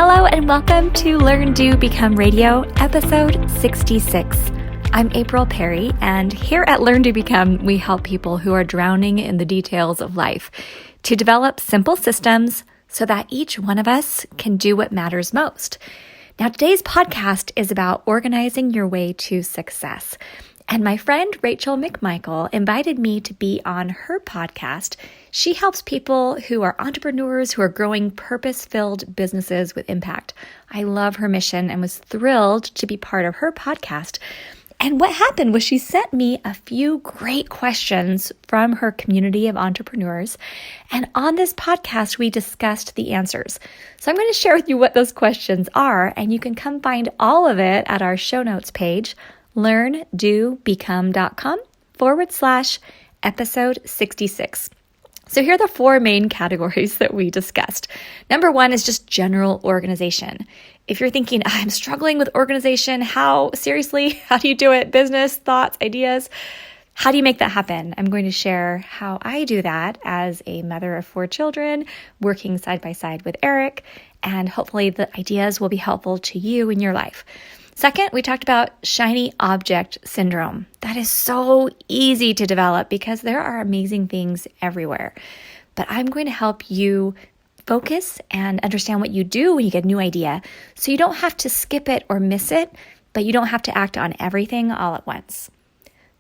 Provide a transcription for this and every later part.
Hello and welcome to Learn, Do, Become Radio, episode 66. I'm April Perry, and here at Learn, Do, Become, we help people who are drowning in the details of life to develop simple systems so that each one of us can do what matters most. Now, today's podcast is about organizing your way to success. And my friend Rachel McMichael invited me to be on her podcast. She helps people who are entrepreneurs who are growing purpose-filled businesses with impact. I love her mission and was thrilled to be part of her podcast. And what happened was she sent me a few great questions from her community of entrepreneurs. And on this podcast, we discussed the answers. So I'm going to share with you what those questions are, and you can come find all of it at our show notes page, learndobecome.com/episode 66. So here are the four main categories that we discussed. Number one is just general organization. If you're thinking, I'm struggling with organization, how do you do it? Business, thoughts, ideas. How do you make that happen? I'm going to share how I do that as a mother of 4 children, working side by side with Eric, and hopefully the ideas will be helpful to you in your life. Second, we talked about shiny object syndrome. That is so easy to develop because there are amazing things everywhere. But I'm going to help you focus and understand what you do when you get a new idea so you don't have to skip it or miss it, but you don't have to act on everything all at once.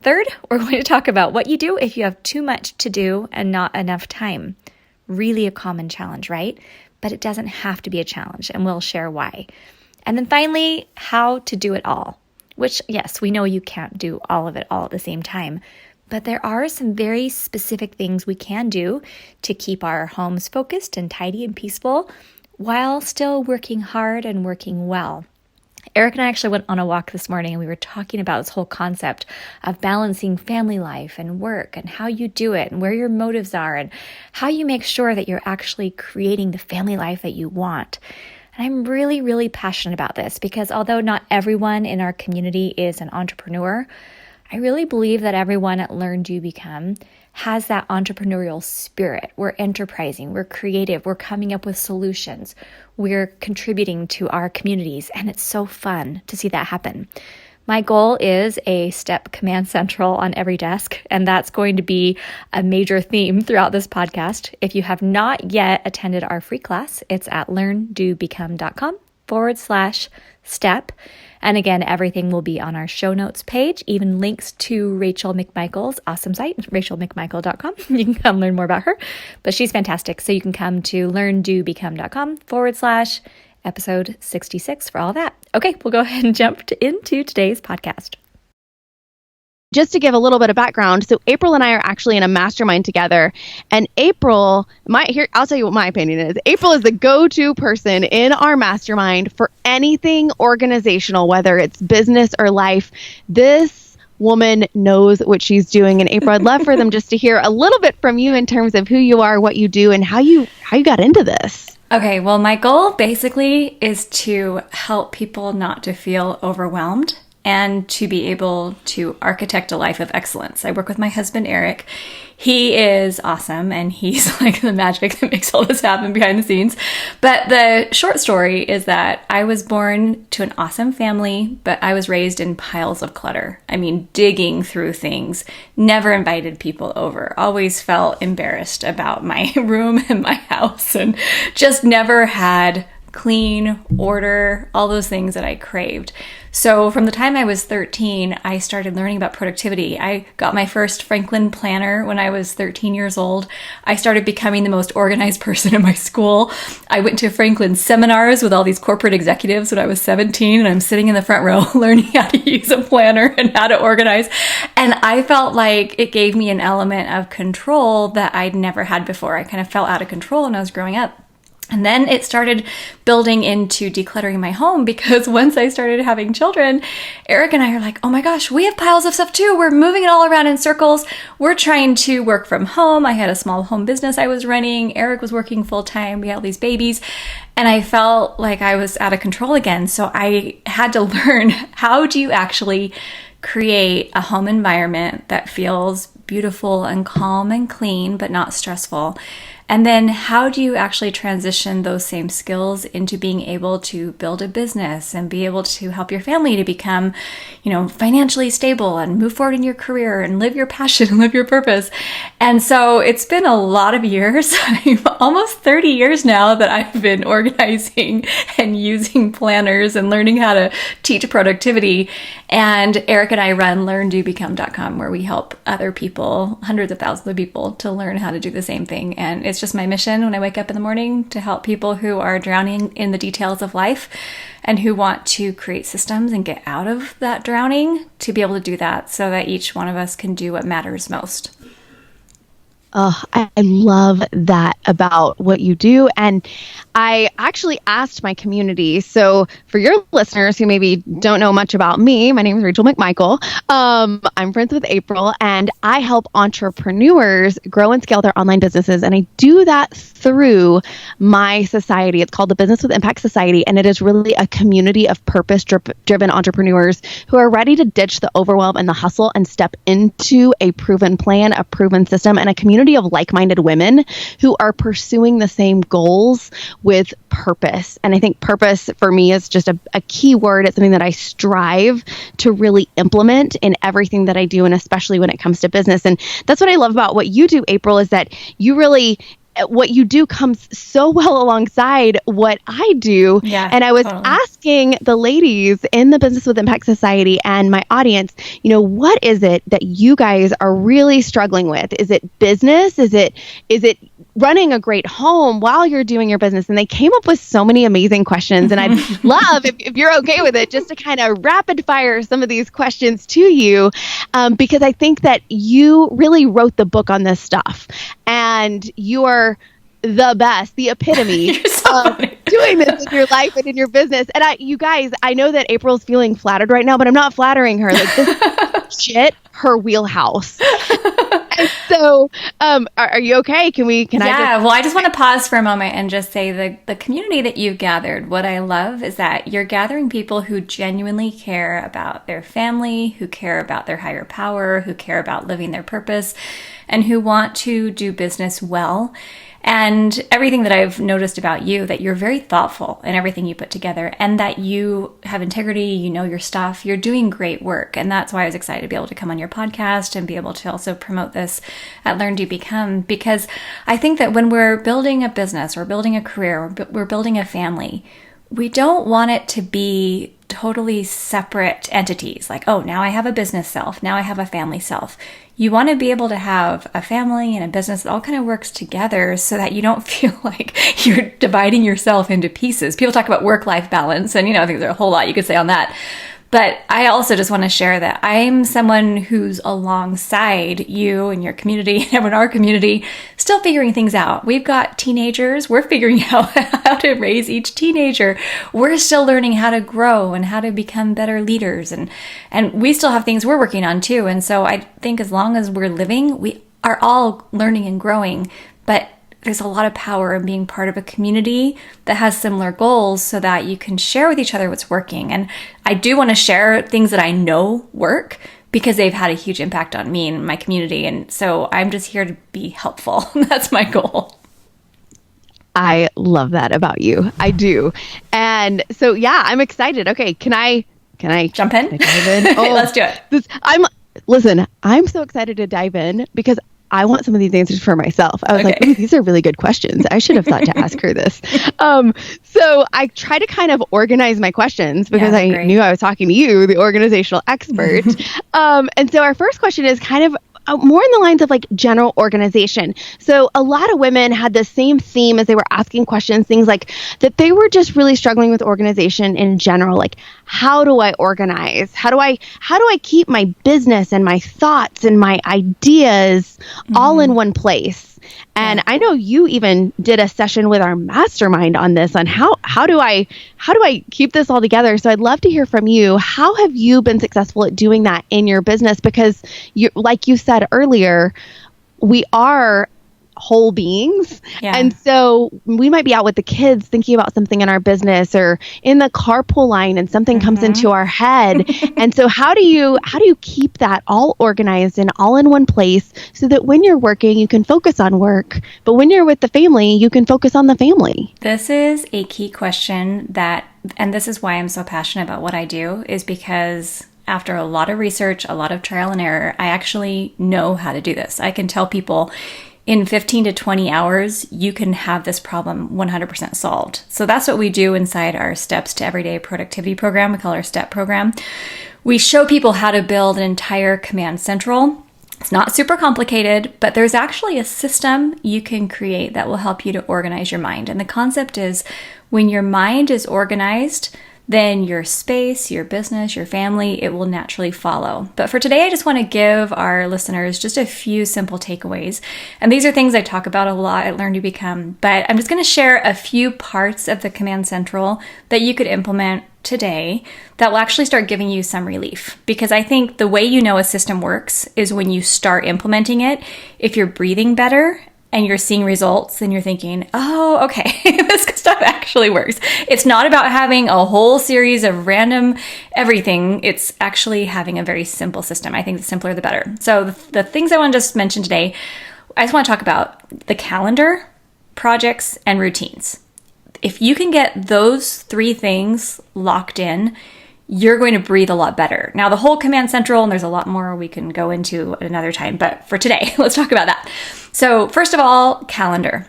Third, we're going to talk about what you do if you have too much to do and not enough time. Really a common challenge, right? But it doesn't have to be a challenge, and we'll share why. And then finally, how to do it all, which, yes, we know you can't do all of it all at the same time, but there are some very specific things we can do to keep our homes focused and tidy and peaceful while still working hard and working well. Eric and I actually went on a walk this morning and we were talking about this whole concept of balancing family life and work and how you do it and where your motives are and how you make sure that you're actually creating the family life that you want. I'm really, really passionate about this because although not everyone in our community is an entrepreneur, I really believe that everyone at Learn, Do, Become has that entrepreneurial spirit. We're enterprising, we're creative, we're coming up with solutions, we're contributing to our communities, and it's so fun to see that happen. My goal is a STEP command central on every desk, and that's going to be a major theme throughout this podcast. If you have not yet attended our free class, it's at learndobecome.com/STEP. And again, everything will be on our show notes page, even links to Rachel McMichael's awesome site, rachelmcmichael.com. You can come learn more about her, but she's fantastic. So you can come to learndobecome.com/episode 66 for all that. Okay, we'll go ahead and jump into today's podcast. Just to give a little bit of background, so April and I are actually in a mastermind together, and I'll tell you what my opinion is. April is the go-to person in our mastermind for anything organizational, whether it's business or life. This woman knows what she's doing, and April, I'd love for them just to hear a little bit from you in terms of who you are, what you do, and how you got into this. Okay, well, my goal basically is to help people not to feel overwhelmed and to be able to architect a life of excellence. I work with my husband, Eric. He is awesome, and he's like the magic that makes all this happen behind the scenes. But the short story is that I was born to an awesome family, but I was raised in piles of clutter. I mean, digging through things, never invited people over, always felt embarrassed about my room and my house, and just never had clean, order, all those things that I craved. So from the time I was 13, I started learning about productivity. I got my first Franklin planner when I was 13 years old. I started becoming the most organized person in my school. I went to Franklin seminars with all these corporate executives when I was 17, and I'm sitting in the front row learning how to use a planner and how to organize. And I felt like it gave me an element of control that I'd never had before. I kind of felt out of control when I was growing up. And then it started building into decluttering my home because once I started having children, Eric and I are like, oh my gosh, we have piles of stuff too. We're moving it all around in circles. We're trying to work from home. I had a small home business I was running. Eric was working full time. We had all these babies. And I felt like I was out of control again. So I had to learn, how do you actually create a home environment that feels beautiful and calm and clean, but not stressful? And then how do you actually transition those same skills into being able to build a business and be able to help your family to become, financially stable and move forward in your career and live your passion and live your purpose? And so it's been a lot of years, almost 30 years now that I've been organizing and using planners and learning how to teach productivity. And Eric and I run LearnDoBecome.com, where we help other people, hundreds of thousands of people, to learn how to do the same thing. And it's just my mission when I wake up in the morning to help people who are drowning in the details of life and who want to create systems and get out of that drowning to be able to do that so that each one of us can do what matters most. Oh, I love that about what you do. And I actually asked my community. So for your listeners who maybe don't know much about me, my name is Rachel McMichael. I'm friends with April, and I help entrepreneurs grow and scale their online businesses. And I do that through my society. It's called the Business with Impact Society. And it is really a community of purpose-driven entrepreneurs who are ready to ditch the overwhelm and the hustle and step into a proven plan, a proven system, and a community of like-minded women who are pursuing the same goals with purpose. And I think purpose for me is just a key word. It's something that I strive to really implement in everything that I do, and especially when it comes to business. And that's what I love about what you do, April, is that what you do comes so well alongside what I do. Yeah, and I was asking the ladies in the Business with Impact Society and my audience, what is it that you guys are really struggling with? Is it business? Is it running a great home while you're doing your business? And they came up with so many amazing questions. And I'd love, if you're okay with it, just to kind of rapid fire some of these questions to you, because I think that you really wrote the book on this stuff. And you are the best, the epitome of doing this in your life and in your business. And you guys, I know that April's feeling flattered right now, but I'm not flattering her. Like, this shit, her wheelhouse. And so, are you okay? I just want to pause for a moment and just say the community that you've gathered, what I love is that you're gathering people who genuinely care about their family, who care about their higher power, who care about living their purpose, and who want to do business well. And everything that I've noticed about you, that you're very thoughtful in everything you put together, and that you have integrity, you know your stuff, you're doing great work. And that's why I was excited to be able to come on your podcast and be able to also promote this at Learn, Do, Become, because I think that when we're building a business, or building a career, we're building a family, we don't want it to be totally separate entities. Like, oh, now I have a business self, now I have a family self. You want to be able to have a family and a business that all kind of works together so that you don't feel like you're dividing yourself into pieces. People talk about work-life balance, and I think there's a whole lot you could say on that. But I also just want to share that I'm someone who's alongside you and your community and everyone in our community, still figuring things out. We've got teenagers. We're figuring out how to raise each teenager. We're still learning how to grow and how to become better leaders. And we still have things we're working on too. And so I think as long as we're living, we are all learning and growing. But there's a lot of power in being part of a community that has similar goals so that you can share with each other what's working. And I do want to share things that I know work because they've had a huge impact on me and my community. And so I'm just here to be helpful. That's my goal. I love that about you. I do. And so, yeah, I'm excited. Okay. Can I jump in? Can I dive in? Oh, let's do it. I'm so excited to dive in because I want some of these answers for myself. I was like, ooh, these are really good questions. I should have thought to ask her this. So I try to kind of organize my questions because I knew I was talking to you, the organizational expert. And so our first question is kind of more in the lines of like general organization. So a lot of women had the same theme as they were asking questions, things like that they were just really struggling with organization in general. Like, how do I organize? How do I keep my business and my thoughts and my ideas all in one place? And I know you even did a session with our mastermind on this, on how do I keep this all together? So I'd love to hear from you. How have you been successful at doing that in your business? Because like you said earlier, we are whole beings. Yeah. And so we might be out with the kids thinking about something in our business or in the carpool line and something comes into our head. And so how do you keep that all organized and all in one place so that when you're working, you can focus on work, but when you're with the family, you can focus on the family? This is a key question and this is why I'm so passionate about what I do, is because after a lot of research, a lot of trial and error, I actually know how to do this. I can tell people in 15 to 20 hours, you can have this problem 100% solved. So that's what we do inside our Steps to Everyday Productivity program. We call our STEP program. We show people how to build an entire command central. It's not super complicated, but there's actually a system you can create that will help you to organize your mind. And the concept is when your mind is organized, then your space, your business, your family, it will naturally follow. But for today, I just want to give our listeners just a few simple takeaways. And these are things I talk about a lot at Learn to Become, but I'm just going to share a few parts of the Command Central that you could implement today that will actually start giving you some relief. Because I think the way you know a system works is when you start implementing it. If you're breathing better and you're seeing results, then you're thinking, oh, okay, this stuff actually works. It's not about having a whole series of random everything. It's actually having a very simple system. I think the simpler, the better. So the things I want to just mention today, I just want to talk about the calendar, projects, and routines. If you can get those three things locked in, you're going to breathe a lot better. Now, the whole Command Central, and there's a lot more we can go into at another time, but for today, let's talk about that. So first of all, calendar.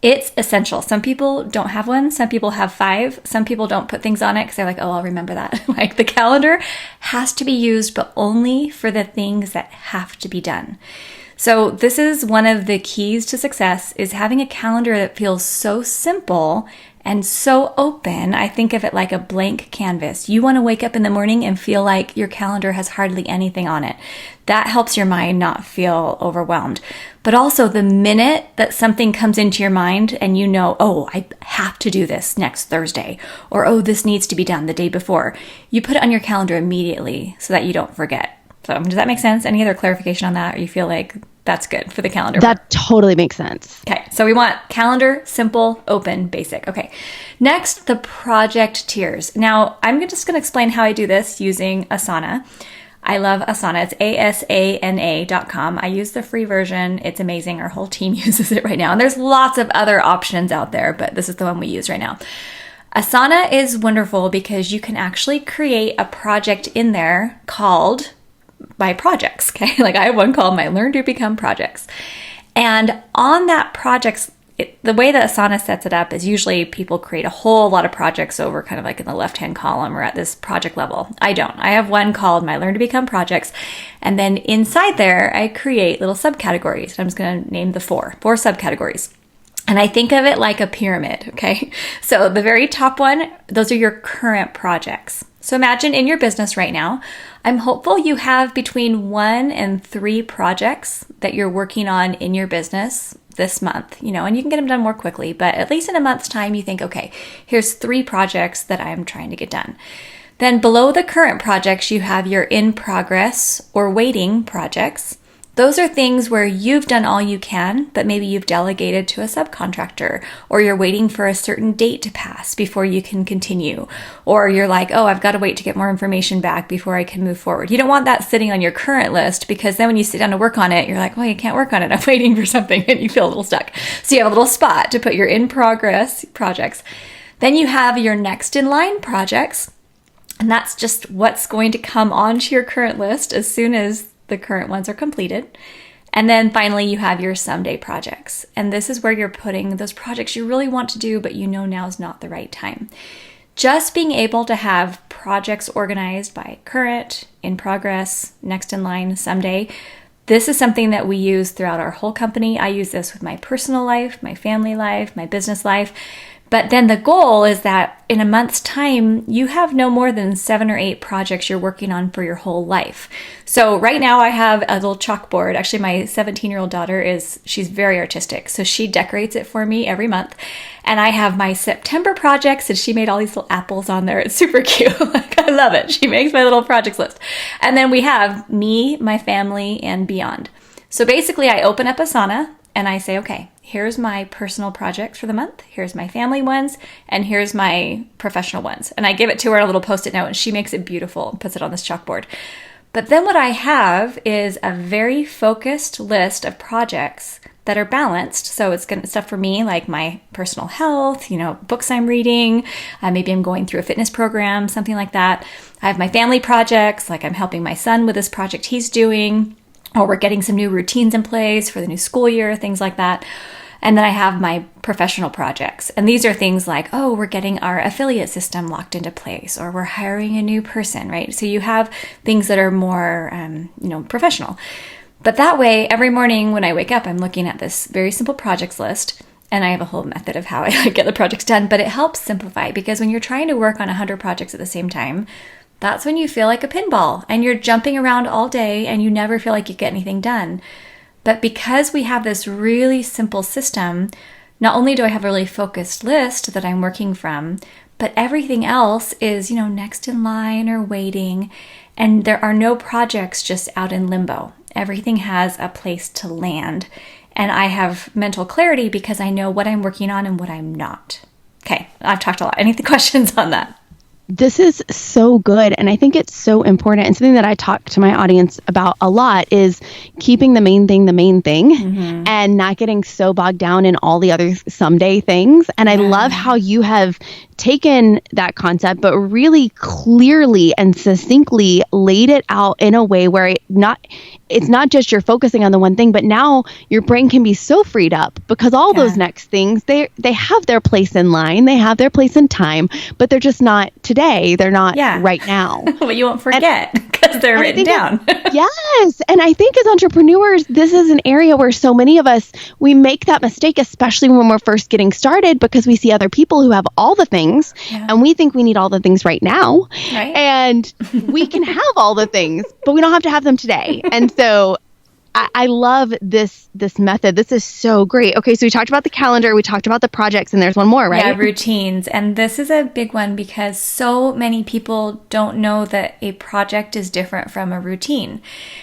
It's essential. Some people don't have one. Some people have 5. Some people don't put things on it because they're like, oh, I'll remember that. Like the calendar has to be used, but only for the things that have to be done. So this is one of the keys to success, is having a calendar that feels so simple and so open. I think of it like a blank canvas. You want to wake up in the morning and feel like your calendar has hardly anything on it. That helps your mind not feel overwhelmed. But also the minute that something comes into your mind and you know, oh, I have to do this next Thursday, or oh, this needs to be done the day before, you put it on your calendar immediately so that you don't forget. So does that make sense? Any other clarification on that? Or you feel like that's good for the calendar? That totally makes sense. Okay, so we want calendar, simple, open, basic. Okay, next, the project tiers. Now, I'm just going to explain how I do this using Asana. I love Asana. It's asana.com. I use the free version. It's amazing. Our whole team uses it right now. And there's lots of other options out there, but this is the one we use right now. Asana is wonderful because you can actually create a project in there called my projects, okay? Like I have one called my Learn to Become projects. And on that projects, the way that Asana sets it up is usually people create a whole lot of projects over kind of like in the left-hand column or at this project level. I don't. I have one called my Learn to Become projects. And then inside there, I create little subcategories. I'm just going to name the four subcategories. And I think of it like a pyramid, okay? So the very top one, those are your current projects. So imagine in your business right now, I'm hopeful you have between 1 and 3 projects that you're working on in your business this month, and you can get them done more quickly, but at least in a month's time, you think, okay, here's 3 projects that I'm trying to get done. Then below the current projects, you have your in progress or waiting projects. Those are things where you've done all you can, but maybe you've delegated to a subcontractor, or you're waiting for a certain date to pass before you can continue, or you're like, oh, I've got to wait to get more information back before I can move forward. You don't want that sitting on your current list, because then when you sit down to work on it, you're like, well, you can't work on it. I'm waiting for something, and you feel a little stuck. So you have a little spot to put your in progress projects. Then you have your next in line projects, and that's just what's going to come onto your current list as soon as the current ones are completed. And then finally, you have your someday projects. And this is where you're putting those projects you really want to do, but you know now is not the right time. Just being able to have projects organized by current, in progress, next in line, someday, this is something that we use throughout our whole company. I use this with my personal life, my family life, my business life. But then the goal is that in a month's time, you have no more than 7 or 8 projects you're working on for your whole life. So right now I have a little chalkboard. Actually, my 17-year-old daughter she's very artistic. So she decorates it for me every month. And I have my September projects, and she made all these little apples on there. It's super cute. Like, I love it. She makes my little projects list. And then we have me, my family, and beyond. So basically I open up Asana, and I say, okay, here's my personal projects for the month, here's my family ones, and here's my professional ones. And I give it to her a little Post-it note, and she makes it beautiful and puts it on this chalkboard. But then what I have is a very focused list of projects that are balanced. So it's good stuff for me, like my personal health, books I'm reading, maybe I'm going through a fitness program, something like that. I have my family projects, like I'm helping my son with this project he's doing, or we're getting some new routines in place for the new school year, things like that. And then I have my professional projects. And these are things like, oh, we're getting our affiliate system locked into place, or we're hiring a new person, right? So you have things that are more, professional. But that way, every morning when I wake up, I'm looking at this very simple projects list, and I have a whole method of how I get the projects done, but it helps simplify, because when you're trying to work on 100 projects at the same time, that's when you feel like a pinball and you're jumping around all day and you never feel like you get anything done. But because we have this really simple system, not only do I have a really focused list that I'm working from, but everything else is, next in line or waiting, and there are no projects just out in limbo. Everything has a place to land, and I have mental clarity because I know what I'm working on and what I'm not. Okay, I've talked a lot. Any questions on that? This is so good. And I think it's so important. And something that I talk to my audience about a lot is keeping the main thing, mm-hmm. and not getting so bogged down in all the other someday things. And I love how you have taken that concept, but really clearly and succinctly laid it out in a way where it's not just you're focusing on the one thing, but now your brain can be so freed up because all those next things, they have their place in line, they have their place in time, but they're just not today. They're not right now. Well, you won't forget because they're written down. Yes. And I think as entrepreneurs, this is an area where so many of us, we make that mistake, especially when we're first getting started, because we see other people who have all the things and we think we need all the things right now. Right. And we can have all the things, but we don't have to have them today. And so I love this method. This is so great. Okay, so we talked about the calendar, we talked about the projects, and there's one more, right? Yeah, routines. And this is a big one because so many people don't know that a project is different from a routine.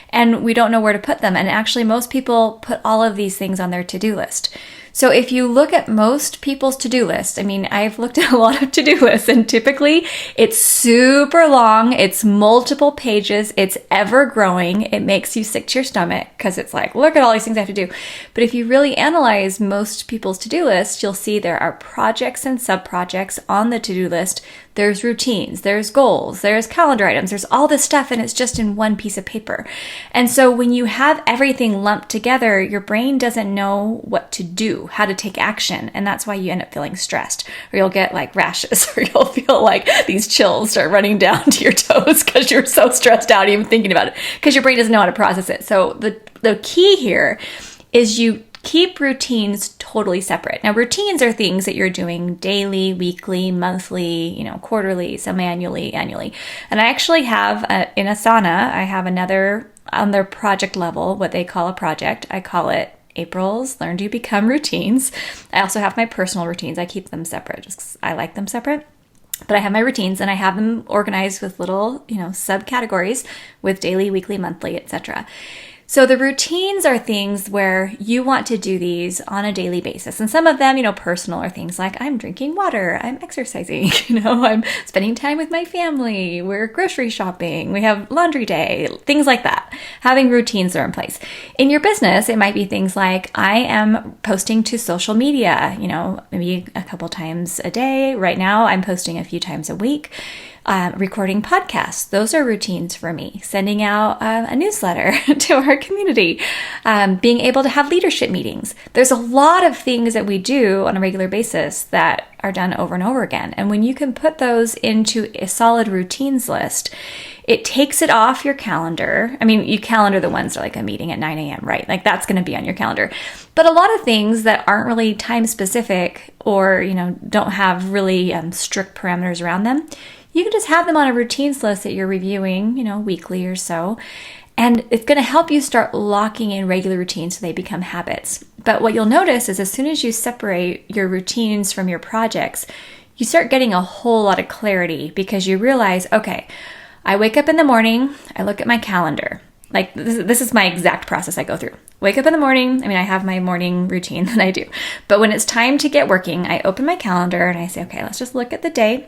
And we don't know where to put them. And actually, most people put all of these things on their to-do list. So if you look at most people's to-do list, I've looked at a lot of to-do lists, and typically it's super long, it's multiple pages, it's ever growing, it makes you sick to your stomach because it's like, look at all these things I have to do. But if you really analyze most people's to-do list, you'll see there are projects and sub-projects on the to-do list. There's routines, there's goals, there's calendar items, there's all this stuff, and it's just in one piece of paper. And so when you have everything lumped together, your brain doesn't know what to do, how to take action, and that's why you end up feeling stressed, or you'll get like rashes, or you'll feel like these chills start running down to your toes because you're so stressed out even thinking about it, because your brain doesn't know how to process it. So the key here is you keep routines totally separate. Now, routines are things that you're doing daily, weekly, monthly, quarterly, semi-annually, annually. And I actually have, in Asana, I have another on their project level, what they call a project. I call it April's Learn to Become Routines. I also have my personal routines. I keep them separate just 'cause I like them separate. But I have my routines, and I have them organized with little, subcategories with daily, weekly, monthly, etc. So the routines are things where you want to do these on a daily basis. And some of them, personal, are things like I'm drinking water, I'm exercising, I'm spending time with my family, we're grocery shopping, we have laundry day, things like that. Having routines are in place. In your business, it might be things like I am posting to social media, maybe a couple times a day. Right now, I'm posting a few times a week. Recording podcasts. Those are routines for me. Sending out a newsletter to our community. Being able to have leadership meetings. There's a lot of things that we do on a regular basis that are done over and over again. And when you can put those into a solid routines list, it takes it off your calendar. You calendar the ones that are like a meeting at 9 a.m., right? Like that's going to be on your calendar. But a lot of things that aren't really time specific or, don't have really strict parameters around them, you can just have them on a routines list that you're reviewing, weekly or so. And it's going to help you start locking in regular routines so they become habits. But what you'll notice is as soon as you separate your routines from your projects, you start getting a whole lot of clarity because you realize, okay, I wake up in the morning, I look at my calendar. Like this is my exact process I go through. wake up in the morning. I mean, I have my morning routine that I do. But when it's time to get working, I open my calendar and I say, okay, let's just look at the day.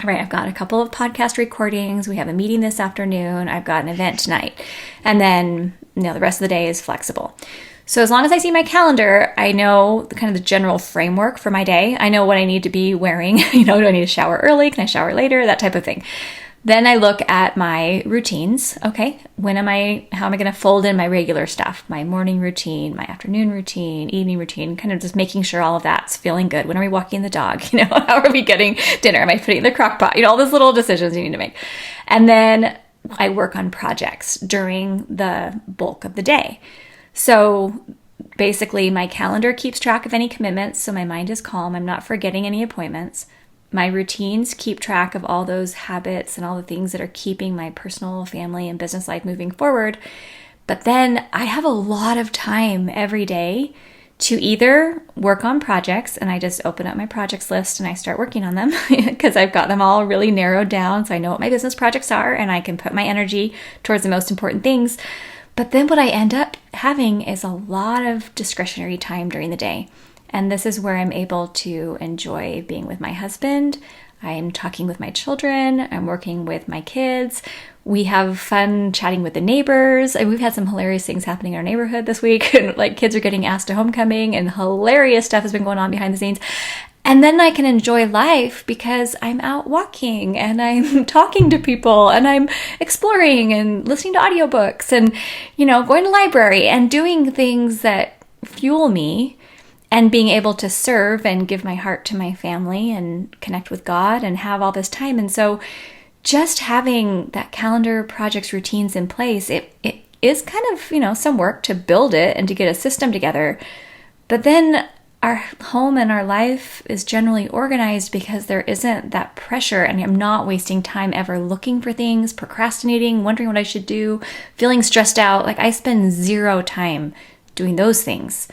All right, I've got a couple of podcast recordings. We have a meeting this afternoon. I've got an event tonight. And then, the rest of the day is flexible. So as long as I see my calendar, I know the kind of the general framework for my day. I know what I need to be wearing. Do I need to shower early? Can I shower later? That type of thing. Then I look at my routines. Okay, how am I going to fold in my regular stuff? My morning routine, my afternoon routine, evening routine, kind of just making sure all of that's feeling good. When are we walking the dog? How are we getting dinner? Am I putting in the crock pot? All those little decisions you need to make. And then I work on projects during the bulk of the day. So basically my calendar keeps track of any commitments. So my mind is calm. I'm not forgetting any appointments. My routines keep track of all those habits and all the things that are keeping my personal, family, and business life moving forward. But then I have a lot of time every day to either work on projects, and I just open up my projects list and I start working on them because I've got them all really narrowed down. So I know what my business projects are and I can put my energy towards the most important things. But then what I end up having is a lot of discretionary time during the day. And this is where I'm able to enjoy being with my husband. I'm talking with my children. I'm working with my kids. We have fun chatting with the neighbors. And we've had some hilarious things happening in our neighborhood this week. And kids are getting asked to homecoming and hilarious stuff has been going on behind the scenes. And then I can enjoy life because I'm out walking and I'm talking to people and I'm exploring and listening to audiobooks and, going to the library and doing things that fuel me. And being able to serve and give my heart to my family and connect with God and have all this time. And so just having that calendar, projects, routines in place, it is kind of, some work to build it and to get a system together. But then our home and our life is generally organized because there isn't that pressure and I'm not wasting time ever looking for things, procrastinating, wondering what I should do, feeling stressed out. I spend zero time doing those things.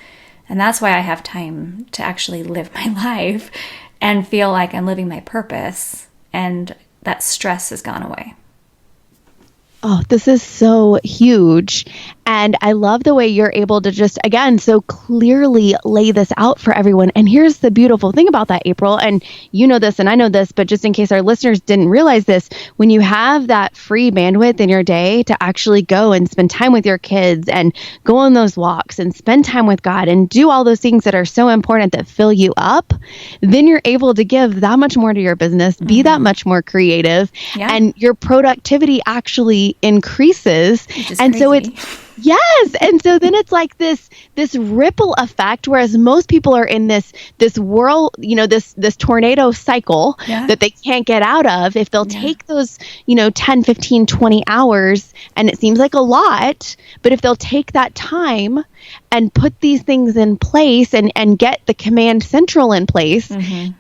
And that's why I have time to actually live my life and feel like I'm living my purpose and that stress has gone away. Oh, this is so huge. And I love the way you're able to just, again, so clearly lay this out for everyone. And here's the beautiful thing about that, April, and you know this and I know this, but just in case our listeners didn't realize this, when you have that free bandwidth in your day to actually go and spend time with your kids and go on those walks and spend time with God and do all those things that are so important that fill you up, then you're able to give that much more to your business, be that much more creative, and your productivity actually increases. And crazy. So it's yes. And so then it's like this ripple effect, whereas most people are in this whirl, this tornado cycle that they can't get out of. If they'll take those, 10, 15, 20 hours, and it seems like a lot, but if they'll take that time and put these things in place and get the command central in place,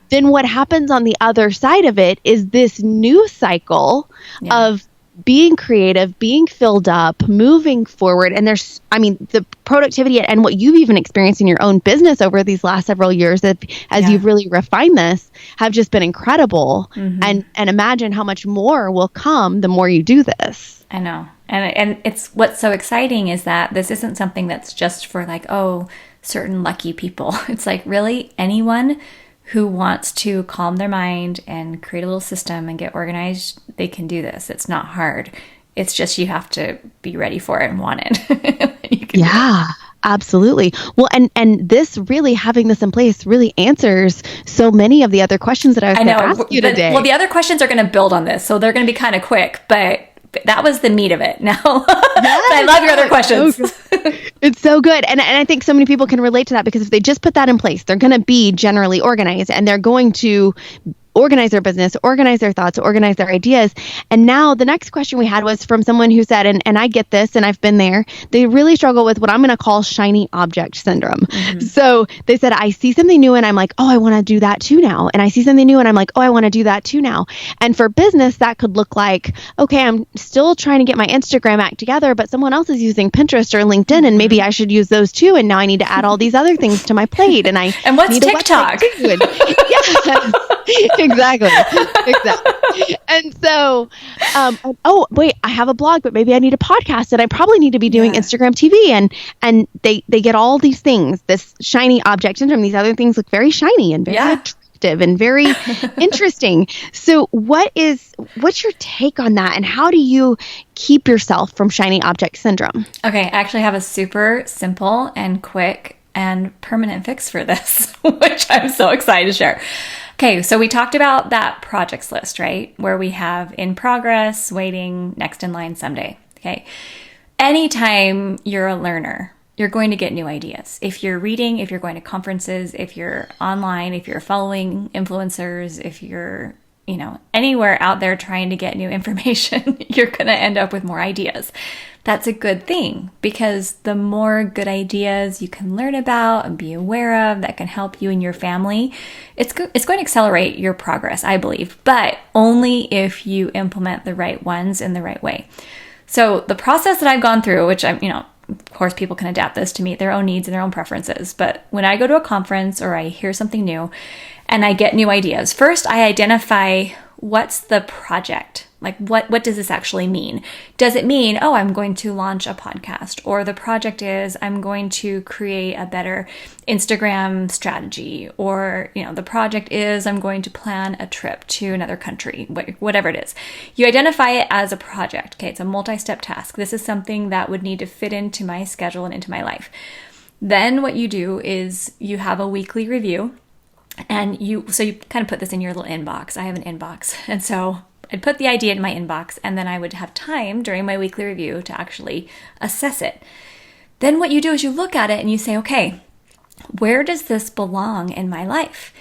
then what happens on the other side of it is this new cycle of being creative, being filled up, moving forward. And the productivity and what you've even experienced in your own business over these last several years as you've really refined this have just been incredible. And imagine how much more will come the more you do this. I know. And it's what's so exciting is that this isn't something that's just for certain lucky people. It's really anyone who wants to calm their mind and create a little system and get organized, they can do this. It's not hard. It's just you have to be ready for it and want it. Yeah, absolutely. Well, and this really, having this in place really answers so many of the other questions that I was going to ask you today. Well, the other questions are going to build on this, so they're going to be kind of quick, but that was the meat of it. Now, I love your other questions. It's so good. And I think so many people can relate to that because if they just put that in place, they're going to be generally organized and they're going to organize their business, organize their thoughts, organize their ideas. And now the next question we had was from someone who said, and I get this, and I've been there, they really struggle with what I'm going to call shiny object syndrome. So they said, I see something new and I'm like, oh, I want to do that too now. And I see something new and I'm like, oh, I want to do that too now. And for business, that could look like, okay, I'm still trying to get my Instagram act together, but someone else is using Pinterest or LinkedIn and maybe I should use those too. And now I need to add all these other things to my plate. And what's TikTok? Yes. Exactly. And so, oh wait, I have a blog, but maybe I need a podcast, and I probably need to be doing Instagram TV. And they get all these things, this shiny object syndrome. These other things look very shiny and very attractive and very interesting. So what's your take on that, and how do you keep yourself from shiny object syndrome? Okay, I actually have a super simple and quick and permanent fix for this, which I'm so excited to share. Okay, so we talked about that projects list, right? Where we have in progress, waiting, next in line someday. Okay. Anytime you're a learner, you're going to get new ideas. If you're reading, if you're going to conferences, if you're online, if you're following influencers, if you're, anywhere out there trying to get new information, you're going to end up with more ideas. That's a good thing, because the more good ideas you can learn about and be aware of that can help you and your family, it's going to accelerate your progress, I believe, but only if you implement the right ones in the right way. So the process that I've gone through, which I'm, of course, people can adapt this to meet their own needs and their own preferences. But when I go to a conference or I hear something new and I get new ideas, first I identify what's the project. Like, what does this actually mean? Does it mean, oh, I'm going to launch a podcast? Or the project is I'm going to create a better Instagram strategy? Or, the project is I'm going to plan a trip to another country, whatever it is. You identify it as a project. Okay, it's a multi-step task. This is something that would need to fit into my schedule and into my life. Then what you do is you have a weekly review, and you kind of put this in your little inbox. I have an inbox. And so I'd put the idea in my inbox, and then I would have time during my weekly review to actually assess it. Then what you do is you look at it and you say, okay, where does this belong in my life?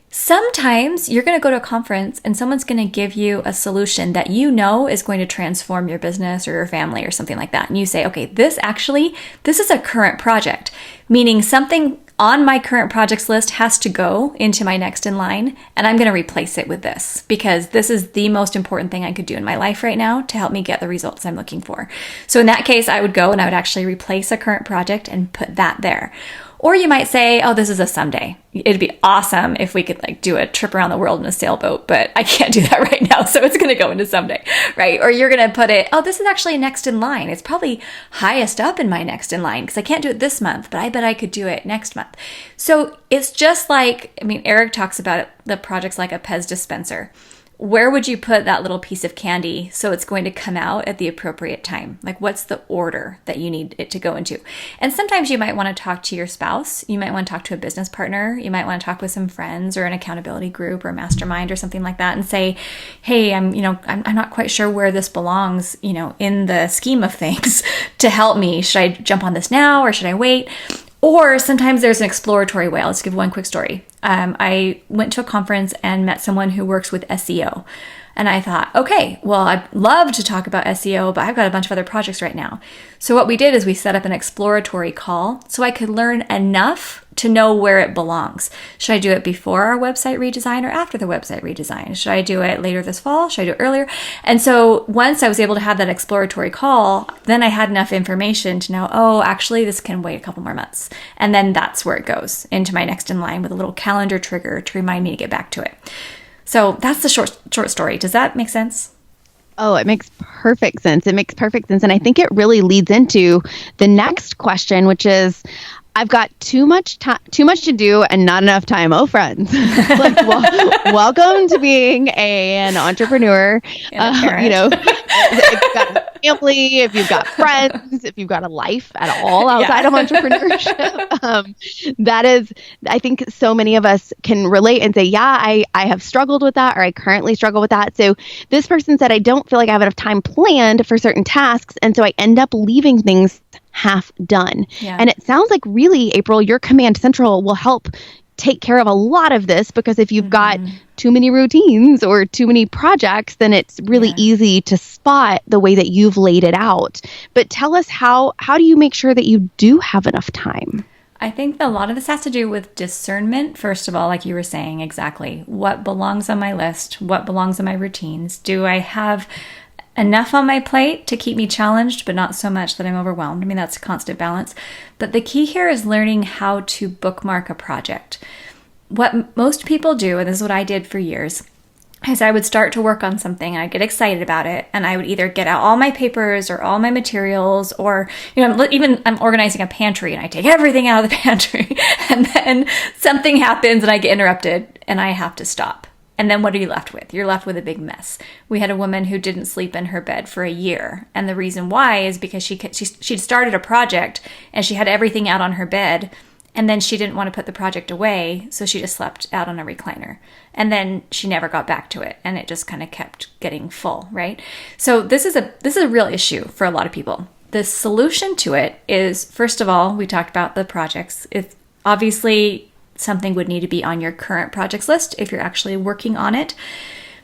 Sometimes you're going to go to a conference and someone's going to give you a solution that is going to transform your business or your family or something like that. And you say, okay, this is a current project, meaning something on my current projects list has to go into my next in line, and I'm going to replace it with this because this is the most important thing I could do in my life right now to help me get the results I'm looking for. So in that case, I would go and I would actually replace a current project and put that there. Or you might say, oh, this is a someday. It'd be awesome if we could do a trip around the world in a sailboat, but I can't do that right now. So it's going to go into someday, right? Or you're going to put it, oh, this is actually next in line. It's probably highest up in my next in line because I can't do it this month, but I bet I could do it next month. So it's just Eric talks about it, the project's like a Pez dispenser. Where would you put that little piece of candy so it's going to come out at the appropriate time? What's the order that you need it to go into? And sometimes you might want to talk to your spouse. You might want to talk to a business partner. You might want to talk with some friends or an accountability group or a mastermind or something like that and say, hey, I'm not quite sure where this belongs, in the scheme of things to help me. Should I jump on this now or should I wait? Or sometimes there's an exploratory way. I'll just give one quick story. I went to a conference and met someone who works with SEO. And I thought, okay, well, I'd love to talk about SEO, but I've got a bunch of other projects right now. So what we did is we set up an exploratory call so I could learn enough to know where it belongs. Should I do it before our website redesign or after the website redesign? Should I do it later this fall? Should I do it earlier? And so once I was able to have that exploratory call, then I had enough information to know, oh, actually, this can wait a couple more months. And then that's where it goes into my next in line with a little calendar trigger to remind me to get back to it. So that's the short story. Does that make sense? Oh, it makes perfect sense. It makes perfect sense. And I think it really leads into the next question, which is, I've got too much to do and not enough time. Oh, friends, welcome to being an entrepreneur. If you've got a family, if you've got friends, if you've got a life at all outside of entrepreneurship, that is, I think so many of us can relate and say, yeah, I have struggled with that, or I currently struggle with that. So this person said, I don't feel like I have enough time planned for certain tasks. And so I end up leaving things half done. Yeah. And it sounds like really, April, your Command Central will help take care of a lot of this, because if you've got too many routines or too many projects, then it's really easy to spot the way that you've laid it out. But tell us, how do you make sure that you do have enough time? I think a lot of this has to do with discernment. First of all, like you were saying, exactly what belongs on my list, what belongs in my routines. Do I have enough on my plate to keep me challenged, but not so much that I'm overwhelmed? I mean, that's a constant balance. But the key here is learning how to bookmark a project. what most people do, and this is what I did for years, is I would start to work on something and I'd get excited about it, and I would either get out all my papers or all my materials, or, even I'm organizing a pantry and I take everything out of the pantry and then something happens and I get interrupted and I have to stop. And then what are you left with? You're left with a big mess. We had a woman who didn't sleep in her bed for a year. And the reason why is because she'd started a project and she had everything out on her bed. And then she didn't want to put the project away, so she just slept out on a recliner. And then she never got back to it, and it just kind of kept getting full, right? So this is a real issue for a lot of people. The solution to it is, first of all, we talked about the projects. If obviously something would need to be on your current projects list if you're actually working on it.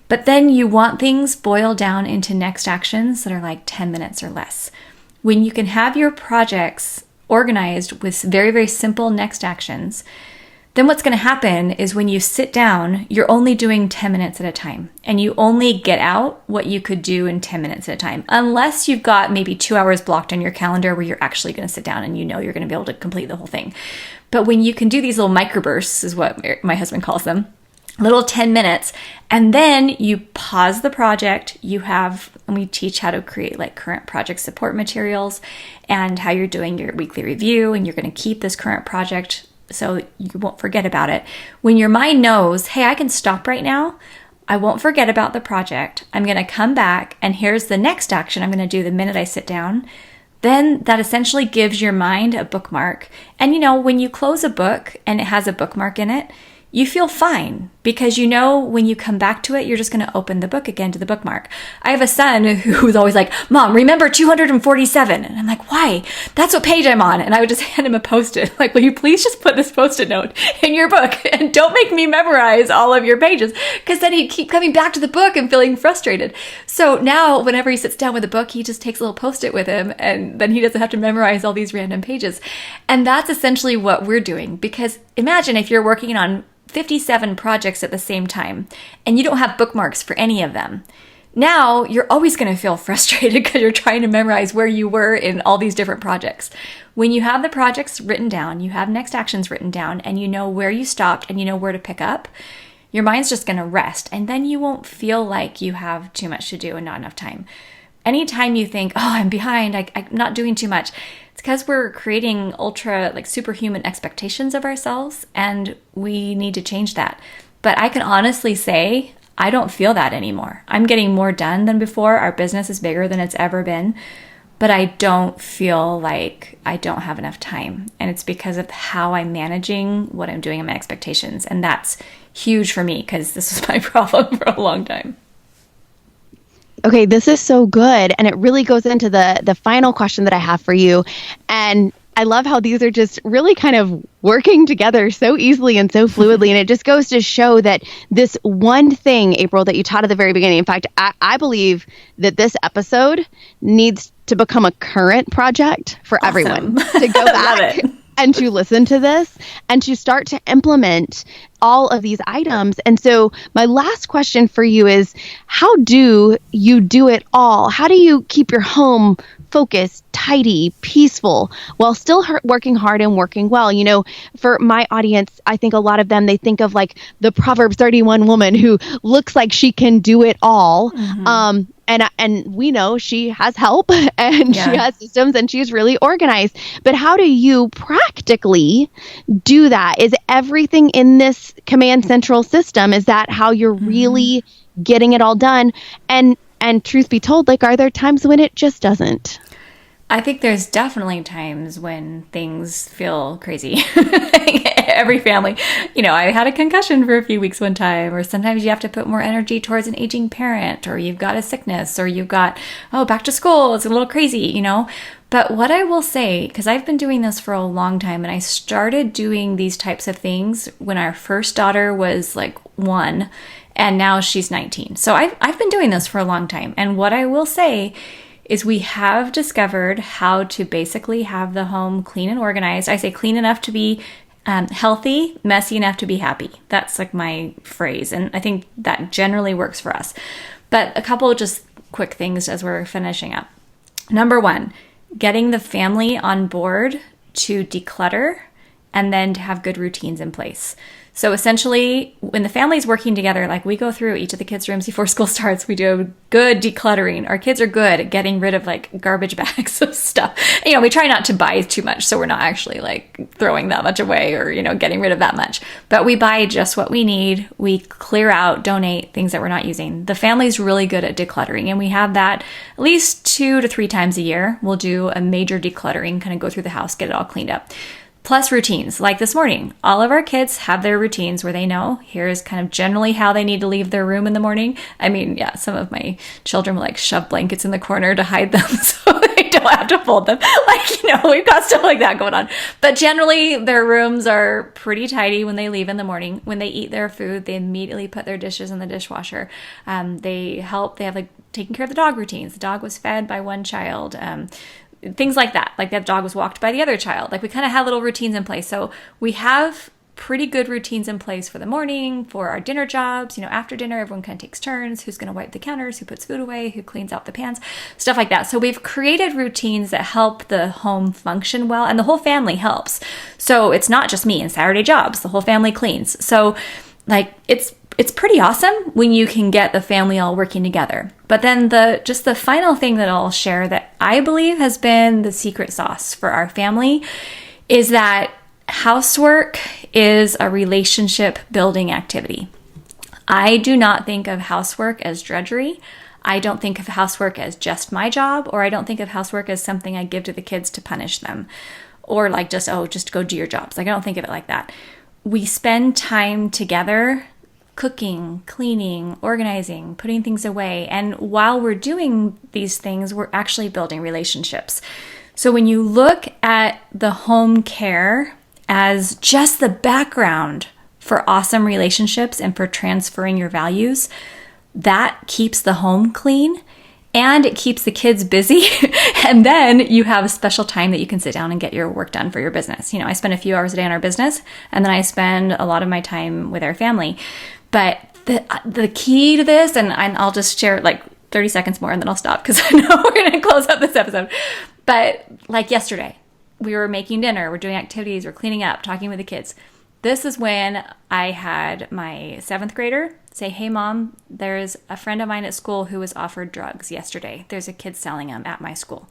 But then you want things boiled down into next actions that are like 10 minutes or less. When you can have your projects organized with very, very simple next actions, then what's going to happen is when you sit down, you're only doing 10 minutes at a time, and you only get out what you could do in 10 minutes at a time, unless you've got maybe 2 hours blocked on your calendar where you're actually going to sit down and you're going to be able to complete the whole thing. But when you can do these little microbursts, is what my husband calls them, little 10 minutes, and then you pause the project. And we teach how to create like current project support materials and how you're doing your weekly review, and you're going to keep this current project so you won't forget about it. When your mind knows, hey, I can stop right now, I won't forget about the project, I'm going to come back and here's the next action I'm going to do the minute I sit down, then that essentially gives your mind a bookmark. And when you close a book and it has a bookmark in it, you feel fine, because when you come back to it, you're just going to open the book again to the bookmark. I have a son who's always like, Mom, remember 247. And I'm like, why? That's what page I'm on. And I would just hand him a Post-it. Like, will you please just put this Post-it note in your book and don't make me memorize all of your pages? Because then he'd keep coming back to the book and feeling frustrated. So now whenever he sits down with a book, he just takes a little Post-it with him, and then he doesn't have to memorize all these random pages. And that's essentially what we're doing. Because imagine if you're working on 57 projects at the same time and you don't have bookmarks for any of them. Now you're always going to feel frustrated because you're trying to memorize where you were in all these different projects. When you have the projects written down, you have next actions written down, and you know where you stopped and you know where to pick up, your mind's just going to rest, and then you won't feel like you have too much to do and not enough time. Anytime you think, oh, I'm behind, I'm not doing too much, it's because we're creating superhuman expectations of ourselves, and we need to change that. But I can honestly say I don't feel that anymore. I'm getting more done than before. Our business is bigger than it's ever been, but I don't feel like I don't have enough time. And it's because of how I'm managing what I'm doing and my expectations. And that's huge for me, because this was my problem for a long time. Okay, this is so good. And it really goes into the final question that I have for you. And I love how these are just really kind of working together so easily and so fluidly. And it just goes to show that this one thing, April, that you taught at the very beginning, in fact, I believe that this episode needs to become a current project for everyone to go back and to listen to this and to start to implement all of these items. And so my last question for you is, how do you do it all? How do you keep your home focused, tidy, peaceful, while still working hard and working well? For my audience, I think a lot of them, they think of like the Proverbs 31 woman who looks like she can do it all. Mm-hmm. And we know she has help and she has systems and she's really organized. But how do you practically do that? Is everything in this Command Central system, is that how you're really getting it all done? And truth be told, are there times when it just doesn't? I think there's definitely times when things feel crazy. Every family, I had a concussion for a few weeks one time, or sometimes you have to put more energy towards an aging parent, or you've got a sickness, or you've got, back to school, it's a little crazy, But what I will say, because I've been doing this for a long time, and I started doing these types of things when our first daughter was 1, and now she's 19. So I've been doing this for a long time. And what I will say is we have discovered how to basically have the home clean and organized. I say clean enough to be healthy, messy enough to be happy. That's my phrase. And I think that generally works for us. But a couple of just quick things as we're finishing up. Number 1, getting the family on board to declutter and then to have good routines in place. So essentially, when the family's working together, like we go through each of the kids' rooms before school starts, we do a good decluttering. Our kids are good at getting rid of like garbage bags of stuff. You know, we try not to buy too much, so we're not actually like throwing that much away or, you know, getting rid of that much. But we buy just what we need. We clear out, donate things that we're not using. The family's really good at decluttering, and we have that at least 2 to 3 times a year. We'll do a major decluttering, kind of go through the house, get it all cleaned up. Plus routines, like this morning, all of our kids have their routines where they know here's kind of generally how they need to leave their room in the morning. I mean, yeah, some of my children will like shove blankets in the corner to hide them so they don't have to fold them. Like, you know, we've got stuff like that going on. But generally their rooms are pretty tidy when they leave in the morning. When they eat their food, they immediately put their dishes in the dishwasher. They have like taking care of the dog routines. The dog was fed by one child. Things like that. Like that dog was walked by the other child. Like we kind of had little routines in place. So we have pretty good routines in place for the morning, for our dinner jobs. You know, after dinner, everyone kind of takes turns. Who's going to wipe the counters? Who puts food away? Who cleans out the pans? Stuff like that. So we've created routines that help the home function well, and the whole family helps. So it's not just me and Saturday jobs. The whole family cleans. So like it's pretty awesome when you can get the family all working together. But then the final thing that I'll share that I believe has been the secret sauce for our family is that housework is a relationship building activity. I do not think of housework as drudgery. I don't think of housework as just my job, or I don't think of housework as something I give to the kids to punish them, or like just go do your jobs. Like I don't think of it like that. We spend time together cooking, cleaning, organizing, putting things away. And while we're doing these things, we're actually building relationships. So when you look at the home care as just the background for awesome relationships and for transferring your values, that keeps the home clean and it keeps the kids busy. And then you have a special time that you can sit down and get your work done for your business. You know, I spend a few hours a day on our business, and then I spend a lot of my time with our family. But the key to this, and I'll just share like 30 seconds more and then I'll stop because I know we're going to close out this episode. But like yesterday, we were making dinner, we're doing activities, we're cleaning up, talking with the kids. This is when I had my 7th grader say, "Hey mom, there's a friend of mine at school who was offered drugs yesterday. There's a kid selling them at my school."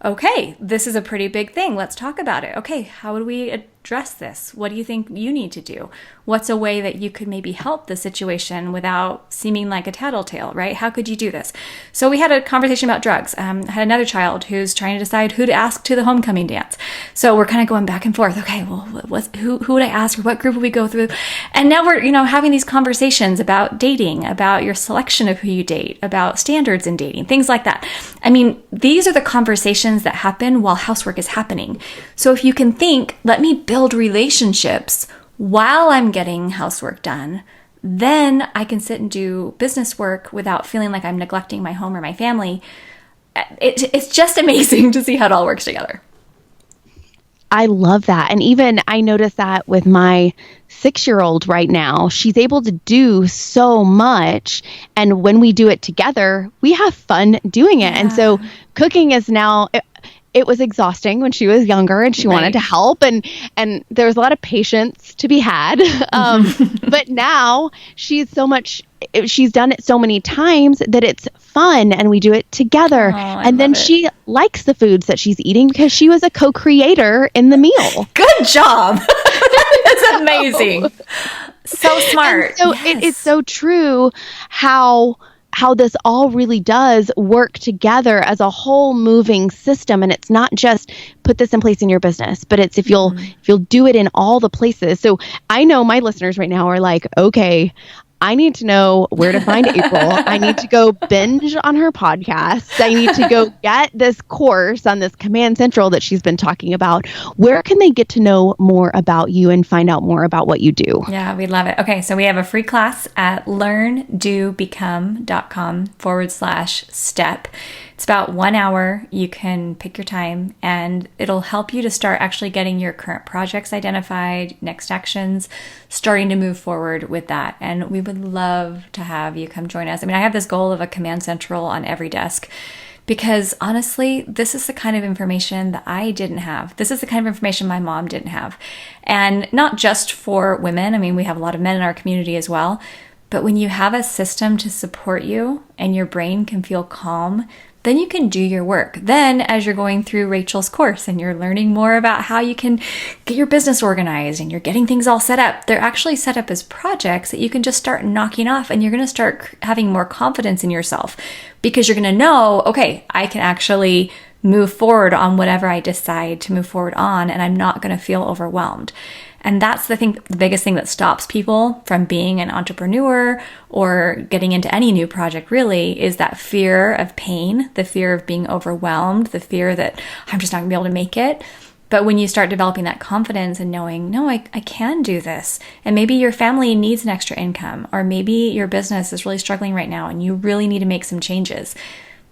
Okay, this is a pretty big thing. Let's talk about it. Okay, how would we address this? What do you think you need to do? What's a way that you could maybe help the situation without seeming like a tattletale, right? How could you do this? So we had a conversation about drugs. I had another child who's trying to decide who to ask to the homecoming dance. So we're kind of going back and forth. Okay, well, who would I ask, or what group would we go through? And now we're, having these conversations about dating, about your selection of who you date, about standards in dating, things like that. I mean, these are the conversations that happen while housework is happening. So if you can think, let me build relationships while I'm getting housework done, then I can sit and do business work without feeling like I'm neglecting my home or my family. It's just amazing to see how it all works together. I love that. And even I notice that with my 6-year-old right now, she's able to do so much. And when we do it together, we have fun doing it. Yeah. And so cooking is now, it was exhausting when she was younger and she wanted to help. And there was a lot of patience to be had. But now she's done it so many times that it's fun and we do it together. And then she likes the foods that she's eating because she was a co-creator in the meal. Good job. That's amazing. So smart. And so it is so true how this all really does work together as a whole moving system. And it's not just put this in place in your business, but it's if you'll do it in all the places. So I know my listeners right now are like, okay, I need to know where to find April. I need to go binge on her podcast. I need to go get this course on this Command Central that she's been talking about. Where can they get to know more about you and find out more about what you do? Yeah, we love it. Okay, so we have a free class at learndobecome.com/step. It's about 1 hour. You can pick your time and it'll help you to start actually getting your current projects identified, next actions, starting to move forward with that. And we would love to have you come join us. I mean, I have this goal of a Command Central on every desk Because honestly, this is the kind of information that I didn't have. This is the kind of information my mom didn't have. And not just for women. I mean, we have a lot of men in our community as well. But when you have a system to support you and your brain can feel calm, then you can do your work. Then as you're going through Rachel's course and you're learning more about how you can get your business organized and you're getting things all set up, they're actually set up as projects that you can just start knocking off, and you're going to start having more confidence in yourself because you're going to know, okay, I can actually move forward on whatever I decide to move forward on, and I'm not going to feel overwhelmed. And that's the biggest thing that stops people from being an entrepreneur or getting into any new project really, is that fear of pain, the fear of being overwhelmed, the fear that I'm just not gonna be able to make it. But when you start developing that confidence and knowing, no, I can do this. And maybe your family needs an extra income, or maybe your business is really struggling right now and you really need to make some changes.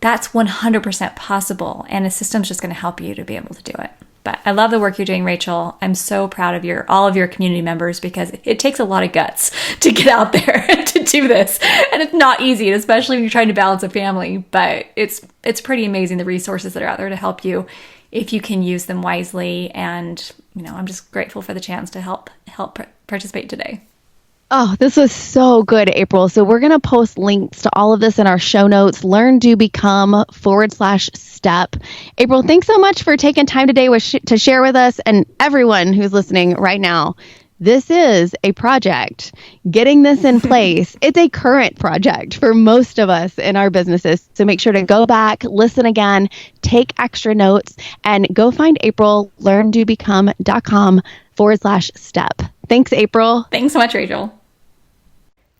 That's 100% possible. And a system's just gonna help you to be able to do it. But I love the work you're doing, Rachel. I'm so proud of all of your community members, because it takes a lot of guts to get out there to do this. And it's not easy, especially when you're trying to balance a family. But it's pretty amazing, the resources that are out there to help you if you can use them wisely. And, I'm just grateful for the chance to help participate today. Oh, this was so good, April. So we're going to post links to all of this in our show notes, learn-do-become/step. April, thanks so much for taking time today to share with us and everyone who's listening right now. This is a project. Getting this in place, it's a current project for most of us in our businesses. So make sure to go back, listen again, take extra notes, and go find April, learn-do-become.com/step. Thanks, April. Thanks so much, Rachel.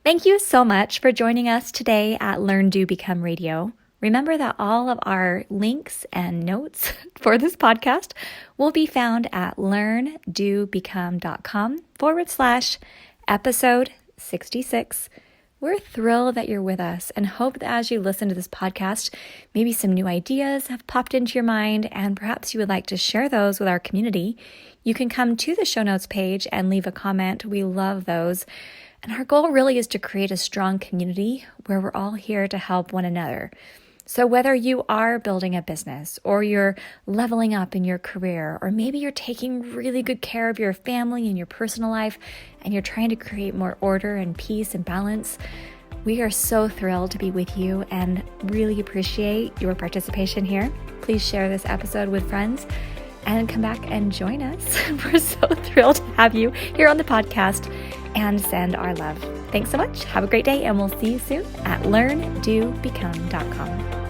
Thank you so much for joining us today at Learn, Do, Become Radio. Remember that all of our links and notes for this podcast will be found at learndobecome.com/episode 66. We're thrilled that you're with us and hope that as you listen to this podcast, maybe some new ideas have popped into your mind, and perhaps you would like to share those with our community. You can come to the show notes page and leave a comment. We love those. And our goal really is to create a strong community where we're all here to help one another. So whether you are building a business, or you're leveling up in your career, or maybe you're taking really good care of your family and your personal life, and you're trying to create more order and peace and balance, we are so thrilled to be with you and really appreciate your participation here. Please share this episode with friends and come back and join us. We're so thrilled to have you here on the podcast, and send our love. Thanks so much. Have a great day, and we'll see you soon at learndobecome.com.